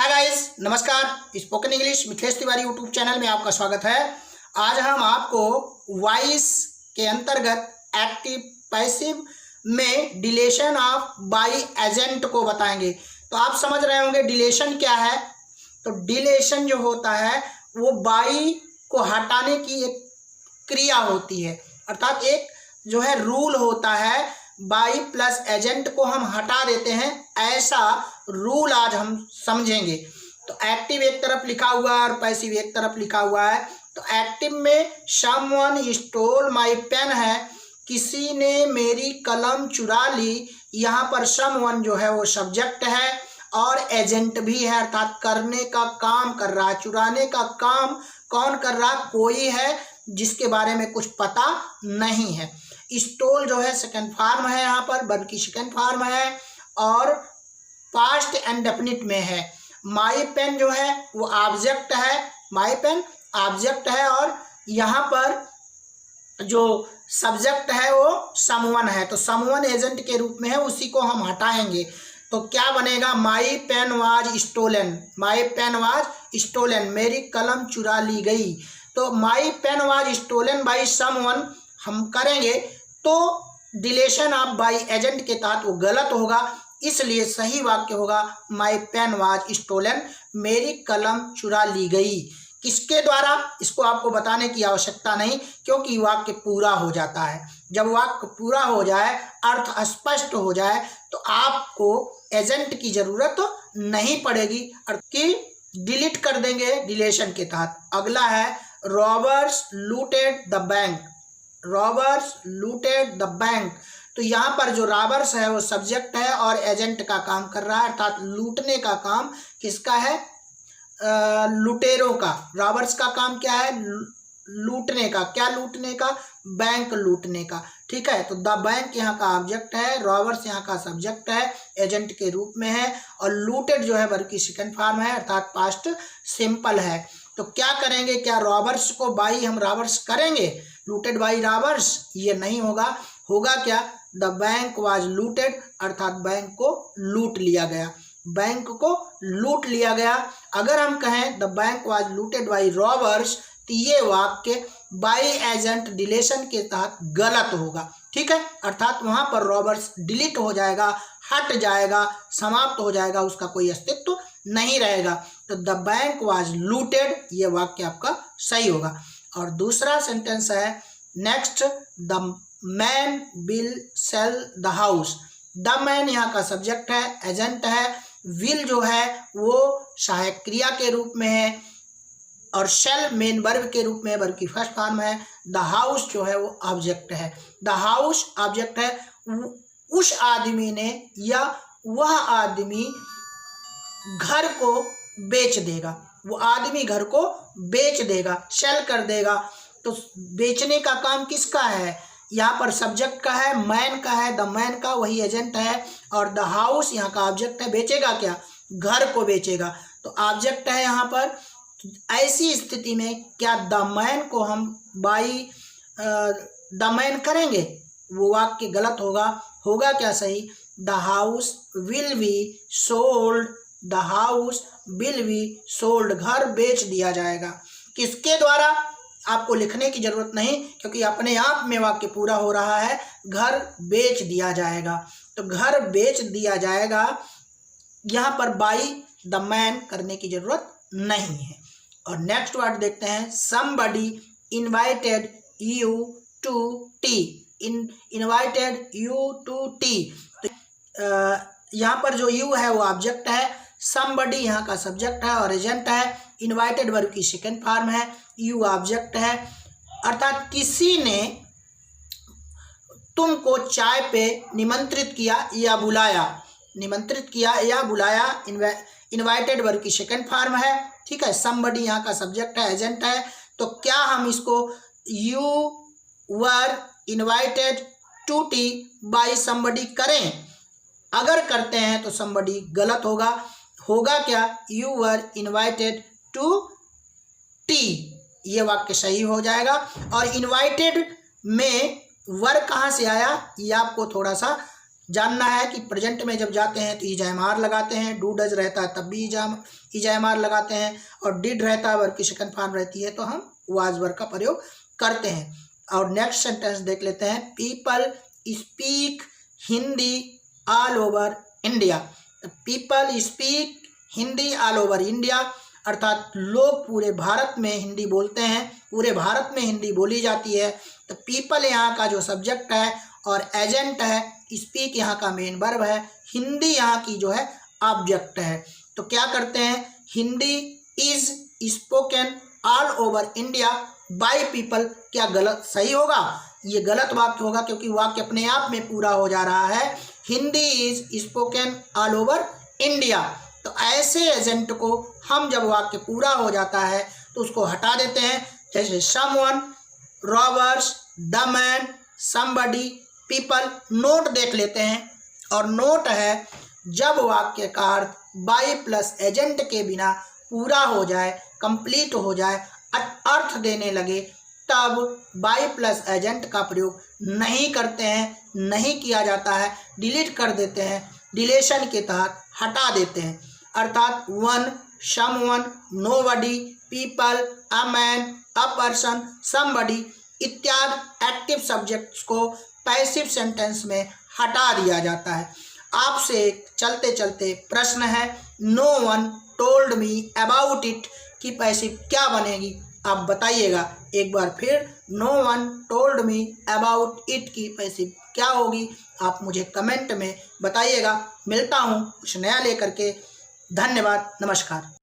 Hi guys, नमस्कार। Spoken English Mithilesh Tiwari YouTube channel में आपका स्वागत है। आज हम आपको वॉइस के अंतर्गत एक्टिव पैसिव में डिलेशन ऑफ बाई एजेंट को बताएंगे। तो आप समझ रहे होंगे डिलेशन क्या है। तो डिलेशन जो होता है वो बाई को हटाने की एक क्रिया होती है, अर्थात एक जो है रूल होता है। बाई प्लस एजेंट को हम हटा देते हैं, ऐसा रूल आज हम समझेंगे। तो एक्टिव एक तरफ लिखा हुआ है और पैसिव एक तरफ लिखा हुआ है। तो एक्टिव में समवन स्टोल माय पेन है, किसी ने मेरी कलम चुरा ली। यहाँ पर समवन जो है वो सब्जेक्ट है और एजेंट भी है, अर्थात करने का काम कर रहा है। चुराने का काम कौन कर रहा? कोई है जिसके बारे में कुछ पता नहीं है। स्टोल जो है सेकंड फॉर्म है, यहाँ पर वर्ब की सेकंड फॉर्म है और पास्ट एंड डेफिनिट में है। माई पेन जो है वो ऑब्जेक्ट है, माई पेन ऑब्जेक्ट है और यहाँ पर जो सब्जेक्ट है वो समवन है। तो समवन एजेंट के रूप में है, उसी को हम हटाएंगे। तो क्या बनेगा? My pen was stolen, my pen was stolen, मेरी कलम चुरा ली गई। तो my pen was stolen by someone हम करेंगे तो डिलेशन ऑफ बाई एजेंट के तहत वो गलत होगा, इसलिए सही वाक्य होगा माई पेन वाज स्टोलन, मेरी कलम चुरा ली गई। किसके द्वारा? इसको आपको बताने की आवश्यकता नहीं, क्योंकि वाक्य पूरा हो जाता है। जब वाक्य पूरा हो जाए, अर्थ स्पष्ट हो जाए, तो आपको एजेंट की जरूरत नहीं पड़ेगी, अर्थ की डिलीट कर देंगे डिलेशन के तहत। अगला है robbers looted the bank, robbers looted the bank. तो यहाँ पर जो रॉबर्स है वो सब्जेक्ट है और एजेंट का काम कर रहा है, अर्थात लूटने का काम किसका है? लुटेरों का। रॉबर्स का काम क्या है? लूटने का। क्या लूटने का? बैंक लूटने का। ठीक है, तो द बैंक यहाँ का ऑब्जेक्ट है, रॉबर्स यहाँ का सब्जेक्ट है, एजेंट के रूप में है और लूटेड जो है वर्ब की सेकंड फॉर्म है, अर्थात पास्ट सिंपल है। तो क्या करेंगे? क्या रॉबर्स को बाई हम रॉबर्स करेंगे? लूटेड बाई रॉबर्स ये नहीं होगा। होगा क्या? द बैंक वाज लूटेड, अर्थात बैंक को लूट लिया गया, बैंक को लूट लिया गया। अगर हम कहें the bank was looted by robbers, तो ये वाक्य बाई एजेंट डिलेशन के तहत गलत होगा। ठीक है, अर्थात वहां पर रॉबर्स डिलीट हो जाएगा, हट जाएगा, समाप्त हो जाएगा, उसका कोई अस्तित्व नहीं रहेगा। तो द बैंक वाज लूटेड ये वाक्य आपका सही होगा। और दूसरा सेंटेंस है next, the man will sell the house. The man यहाँ का सब्जेक्ट है, एजेंट है, विल जो है वो सहायक क्रिया के रूप में है और शेल मेन वर्ब के रूप में वर्ब की फर्स्ट फॉर्म है। द हाउस जो है वो ऑब्जेक्ट है, द हाउस ऑब्जेक्ट है। उस आदमी ने या वह आदमी घर को बेच देगा, वो आदमी घर को बेच देगा, सेल कर देगा। तो बेचने का काम किसका है? यहाँ पर सब्जेक्ट का है, मैन का है, द मैन का, वही एजेंट है और द हाउस यहाँ का ऑब्जेक्ट है। बेचेगा क्या? घर को बेचेगा, तो ऑब्जेक्ट है यहाँ पर। ऐसी स्थिति में क्या द मैन को हम बाई द मैन करेंगे? वो वाक्य गलत होगा। होगा क्या सही? The house will be sold, the house will be sold, घर बेच दिया जाएगा। किसके द्वारा? आपको लिखने की जरूरत नहीं, क्योंकि अपने आप में वाक्य पूरा हो रहा है। घर बेच दिया जाएगा, तो घर बेच दिया जाएगा, यहाँ पर बाई द मैन करने की जरूरत नहीं है। और नेक्स्ट वर्ड देखते हैं, somebody invited you to tea, invited you to tea। तो यहाँ पर जो you है वो ऑब्जेक्ट है, somebody यहाँ का सब्जेक्ट है और एजेंट है, इनवाइटेड वर्ब की सेकंड फॉर्म है, you ऑब्जेक्ट है, अर्थात किसी ने तुमको चाय पे निमंत्रित किया या बुलाया, निमंत्रित किया या बुलाया, इनवाइटेड वर्ब की सेकंड फॉर्म है। ठीक है, somebody यहाँ का सब्जेक्ट है, एजेंट है। तो क्या हम इसको you were invited to tea by somebody करें? अगर करते हैं तो somebody गलत होगा। होगा क्या? you were invited to tea, ये वाक्य सही हो जाएगा। और इनवाइटेड में वर्ब कहाँ से आया ये आपको थोड़ा सा जानना है कि प्रेजेंट में जब जाते हैं तो इजामार लगाते हैं, डू डज रहता है तब भी इजामार लगाते हैं, और डिड रहता है वर्ब की सेकंड फॉर्म रहती है तो हम वाज वर्ब का प्रयोग करते हैं। और नेक्स्ट सेंटेंस देख लेते हैं, people speak Hindi all over India. People speak Hindi all over India, अर्थात लोग पूरे भारत में हिंदी बोलते हैं, पूरे भारत में हिंदी बोली जाती है। तो पीपल यहाँ का जो सब्जेक्ट है और एजेंट है, स्पीक यहाँ का मेन वर्ब है, हिंदी यहाँ की जो है ऑब्जेक्ट है। तो क्या करते हैं, Hindi is spoken all over India by people. क्या गलत सही होगा? ये गलत वाक्य होगा क्योंकि वाक्य अपने आप में पूरा हो जा रहा है, Hindi is spoken all over India. तो ऐसे एजेंट को हम जब वाक्य पूरा हो जाता है तो उसको हटा देते हैं, जैसे someone, robbers, the man, somebody, people. Note देख लेते हैं, और नोट है जब वाक्य का अर्थ बाय प्लस एजेंट के बिना पूरा हो जाए, कंप्लीट हो जाए, अर्थ देने लगे, तब बाय प्लस एजेंट का प्रयोग नहीं करते हैं, नहीं किया जाता है, डिलीट कर देते हैं, डिलेशन के तहत हटा देते हैं। अर्थात one, someone, nobody, people, a man, a person, somebody इत्यादि एक्टिव सब्जेक्ट्स को पैसिव सेंटेंस में हटा दिया जाता है। आपसे चलते चलते प्रश्न है, no one told me about it की पैसिव क्या बनेगी? आप बताइएगा एक बार फिर, no one told me about it की पैसिव क्या होगी? आप मुझे कमेंट में बताइएगा। मिलता हूँ कुछ नया लेकर के। धन्यवाद, नमस्कार।